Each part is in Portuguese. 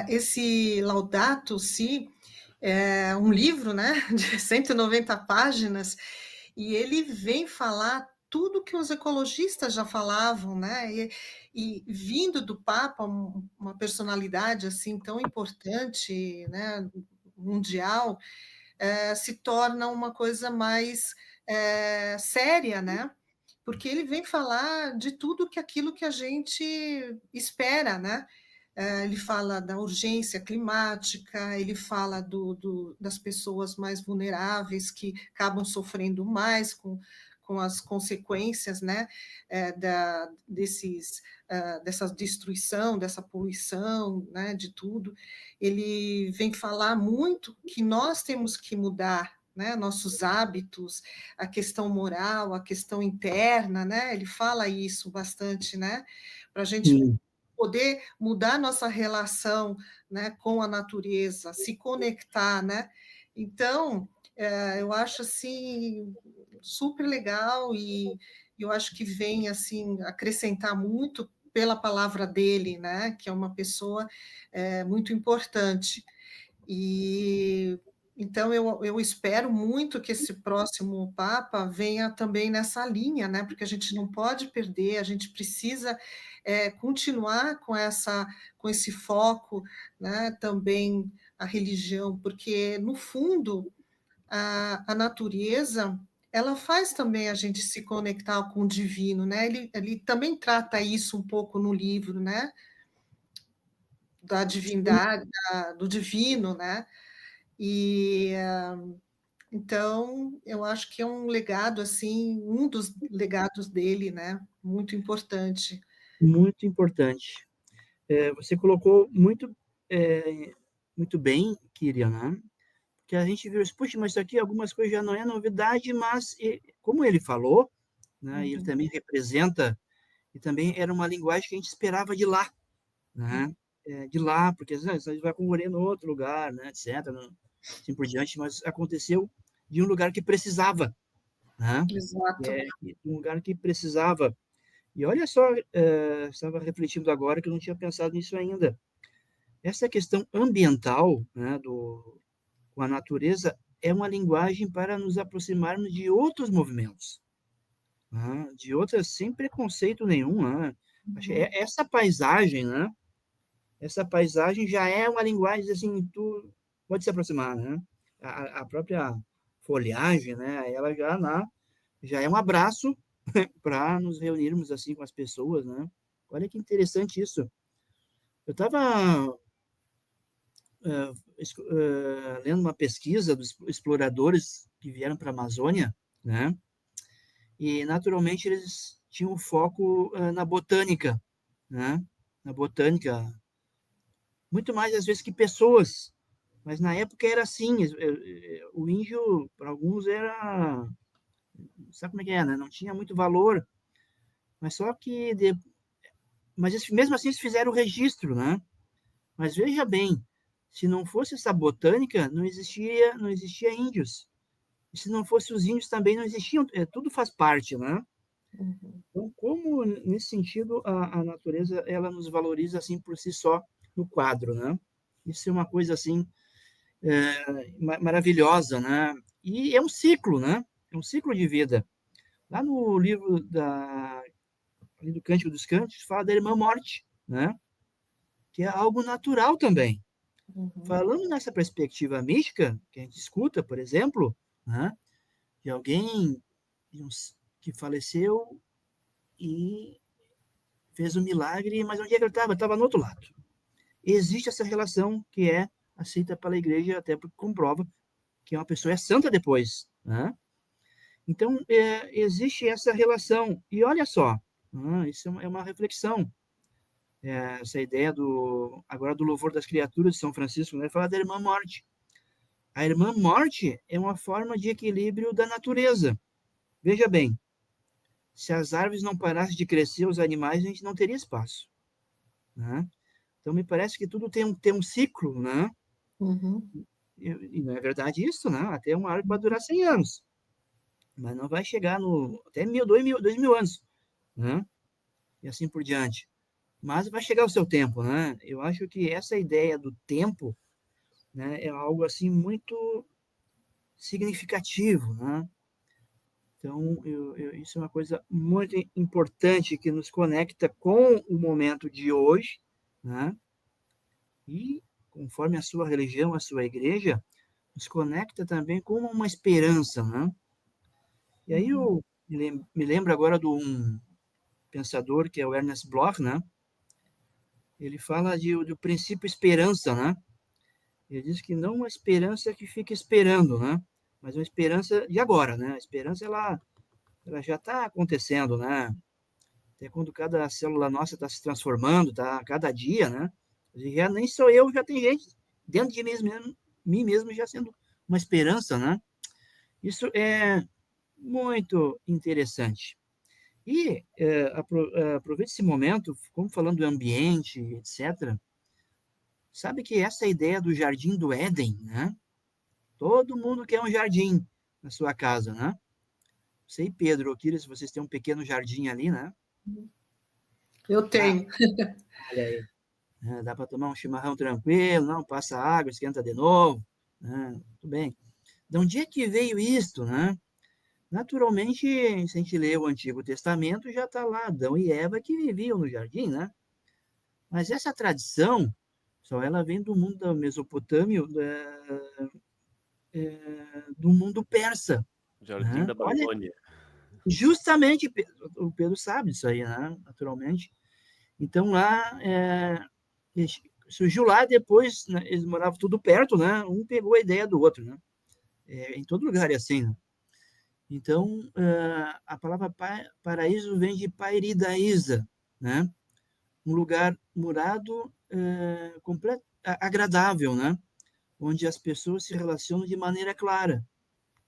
Esse Laudato Si é um livro, né, de 190 páginas, e ele vem falar tudo que os ecologistas já falavam, né, e vindo do Papa, uma personalidade assim tão importante, né, mundial, se torna uma coisa mais séria, né? Porque ele vem falar de tudo que aquilo que a gente espera, né? Ele fala da urgência climática, ele fala das pessoas mais vulneráveis que acabam sofrendo mais com as consequências, né, dessa destruição, dessa poluição, né, de tudo. Ele vem falar muito que nós temos que mudar, né, nossos hábitos, a questão moral, a questão interna, né? Ele fala isso bastante, né? Para a gente Sim, poder mudar nossa relação, né, com a natureza, se conectar, né? Então, eu acho assim super legal e eu acho que vem assim acrescentar muito pela palavra dele, né? Que é uma pessoa muito importante. E então eu espero muito que esse próximo Papa venha também nessa linha, né? Porque a gente não pode perder, a gente precisa continuar com esse foco, né? Também a religião, porque no fundo a natureza ela faz também a gente se conectar com o divino, né? Ele também trata isso um pouco no livro, né? Da sim, divindade, do divino, né? E então eu acho que é um legado assim, um dos legados dele, né? Muito importante. muito importante. Você colocou é, muito bem, Kyria, né? Que a gente viu, puxa, mas isso aqui algumas coisas já não é novidade, mas como ele falou, né, ele Uhum, também representa, e também era uma linguagem que a gente esperava de lá, né? De lá, porque às vezes a gente vai concorrer no outro lugar, né, etc, não, assim por diante, mas aconteceu de um lugar que precisava, né? exato. Um lugar que precisava. E olha só, estava refletindo agora que eu não tinha pensado nisso ainda. Essa questão ambiental, né, com a natureza, é uma linguagem para nos aproximarmos de outros movimentos, né, de outras sem preconceito nenhum, né. Acho que Uhum, essa paisagem, né, essa paisagem já é uma linguagem, assim, tu pode se aproximar, né. A própria folhagem, né, ela já é um abraço para nos reunirmos, assim, com as pessoas, né. Olha que interessante isso. Eu estava lendo uma pesquisa dos exploradores que vieram para a Amazônia, né? E naturalmente eles tinham foco na botânica, né? Na botânica, muito mais às vezes que pessoas, mas na época era assim. O índio para alguns era, sabe como é que é, né? Não tinha muito valor, mas só que mas mesmo assim eles fizeram o registro, né? Mas veja bem, se não fosse essa botânica, não existia índios. E se não fosse os índios também não existiam, tudo faz parte, né. uhum. Então como nesse sentido a natureza ela nos valoriza, assim, por si só, no quadro, né. Isso é uma coisa, assim, maravilhosa, né. E é um ciclo, né, é um ciclo de vida. Lá no livro ali do Cântico dos Cânticos fala da irmã morte, né, que é algo natural também. Uhum. Falando nessa perspectiva mística, que a gente escuta, por exemplo, né, de alguém que faleceu e fez um milagre, mas onde é que ele estava? Estava no outro lado. Existe essa relação que é aceita pela igreja, até porque comprova que uma pessoa é santa depois, né? Então, existe essa relação. E olha só, isso é uma reflexão. Essa ideia agora do louvor das criaturas de São Francisco, né? Fala da irmã morte. A irmã morte é uma forma de equilíbrio da natureza. Veja bem, se as árvores não parassem de crescer, os animais, a gente não teria espaço, né? Então me parece que tudo tem um ciclo, né? Uhum. E não é verdade isso, né? Até uma árvore pode durar 100 anos, mas não vai chegar no até 1000, 2000 anos, né? E assim por diante. mas vai chegar o seu tempo, né? Eu acho que essa ideia do tempo, né, é algo assim muito significativo, né? Então, isso é uma coisa muito importante que nos conecta com o momento de hoje, né? E, conforme a sua religião, a sua igreja, nos conecta também com uma esperança, né? E aí Uhum. eu me lembro agora de um pensador que é o Ernest Bloch, né? Ele fala do princípio esperança, né? Ele diz que não uma esperança que fica esperando, né? Mas uma esperança de agora, né? A esperança, ela já está acontecendo, né? Até quando cada célula nossa está se transformando, tá? Cada dia, né? Já nem sou eu, já tem gente dentro de mim mesmo já sendo uma esperança, né? Isso é muito interessante. E aproveite esse momento, como falando do ambiente, etc. Sabe que essa ideia do jardim do Éden, né? Todo mundo quer um jardim na sua casa, né? Sei, Pedro, Kira, se vocês têm um pequeno jardim ali, né? Eu Ah, tenho. olha aí. Dá para tomar um chimarrão tranquilo, não passa água, esquenta de novo, né? Tudo bem. De onde é que veio isto, né? Naturalmente, se a gente lê o Antigo Testamento, já está lá Adão e Eva que viviam no jardim, né? Mas essa tradição, só ela vem do mundo da Mesopotâmia, do mundo persa, Jardim né? da Olha, Babilônia. justamente, o Pedro sabe disso aí, né? Naturalmente. Então, lá, surgiu lá, depois, né, eles moravam tudo perto, né? Um pegou a ideia do outro, né? Em todo lugar é assim, né? Então, a palavra paraíso vem de pairidaísa, né? Um lugar murado, agradável, né? Onde as pessoas se relacionam de maneira clara,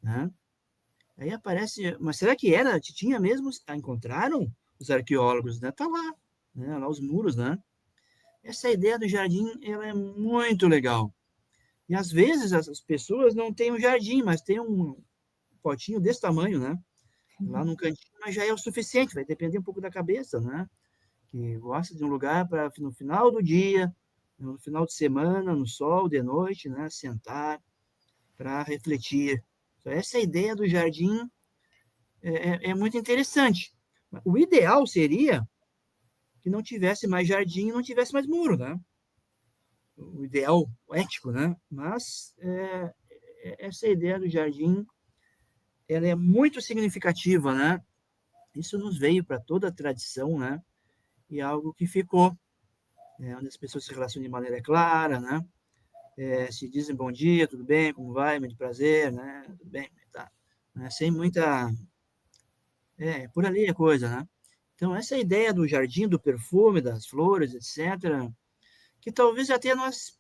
né? Aí aparece, mas será que era? Tinha mesmo? Encontraram os arqueólogos, né? Tá lá, né? Lá os muros, né? Essa ideia do jardim, ela é muito legal. E às vezes as pessoas não têm um jardim, mas tem um potinho desse tamanho, né? Lá no cantinho, mas já é o suficiente, vai depender um pouco da cabeça, né? Que gosta de um lugar para no final do dia, no final de semana, no sol, de noite, né? Sentar para refletir. Então, essa ideia do jardim é muito interessante. O ideal seria que não tivesse mais jardim e não tivesse mais muro, né? O ideal ético, né? Mas essa ideia do jardim, ela é muito significativa, né? Isso nos veio para toda a tradição, né? E é algo que ficou, né? Onde as pessoas se relacionam de maneira clara, né? Se dizem bom dia, tudo bem, como vai, muito prazer, né? Tudo bem, tá? Sem muita, por ali a coisa, né? Então, essa ideia do jardim, do perfume, das flores, etc., que talvez até nós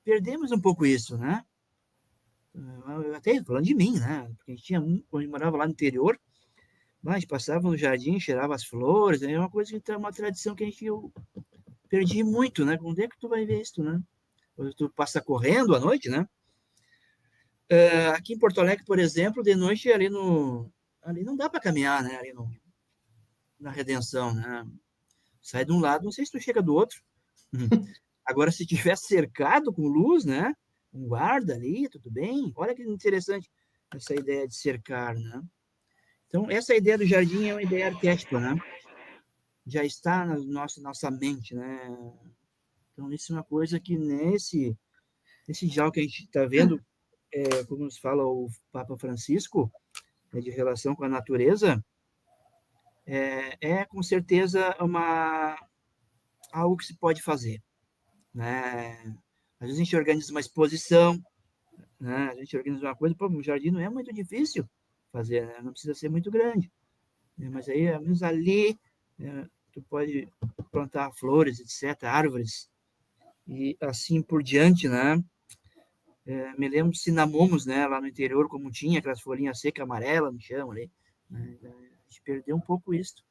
perdemos um pouco isso, né? Até falando de mim, né? Porque a gente quando a gente morava lá no interior, a gente passava no jardim, cheirava as flores, é uma coisa que é uma tradição que eu perdi muito, né? Onde é que tu vai ver isso, né? Quando tu passa correndo à noite, né? Aqui em Porto Alegre, por exemplo, de noite ali não dá para caminhar, né? Ali na Redenção, né? Sai de um lado, não sei se tu chega do outro. Agora, se tiver cercado com luz, né? Um guarda ali, tudo bem. Olha que interessante essa ideia de cercar, né? Então, essa ideia do jardim é uma ideia arquétipa, né? Já está na nossa mente, né? Então, isso é uma coisa que nesse diálogo que a gente está vendo, como nos fala o Papa Francisco, de relação com a natureza, com certeza algo que se pode fazer, né? Às vezes a gente organiza uma exposição, né? A gente organiza uma coisa, pô, um jardim não é muito difícil fazer, né? Não precisa ser muito grande, né? Mas aí, ao menos ali, tu pode plantar flores, etc., árvores, e assim por diante, né? Me lembro de cinamomos, né? Lá no interior, como tinha aquelas folhinhas secas amarelas no chão ali, né? A gente perdeu um pouco isso.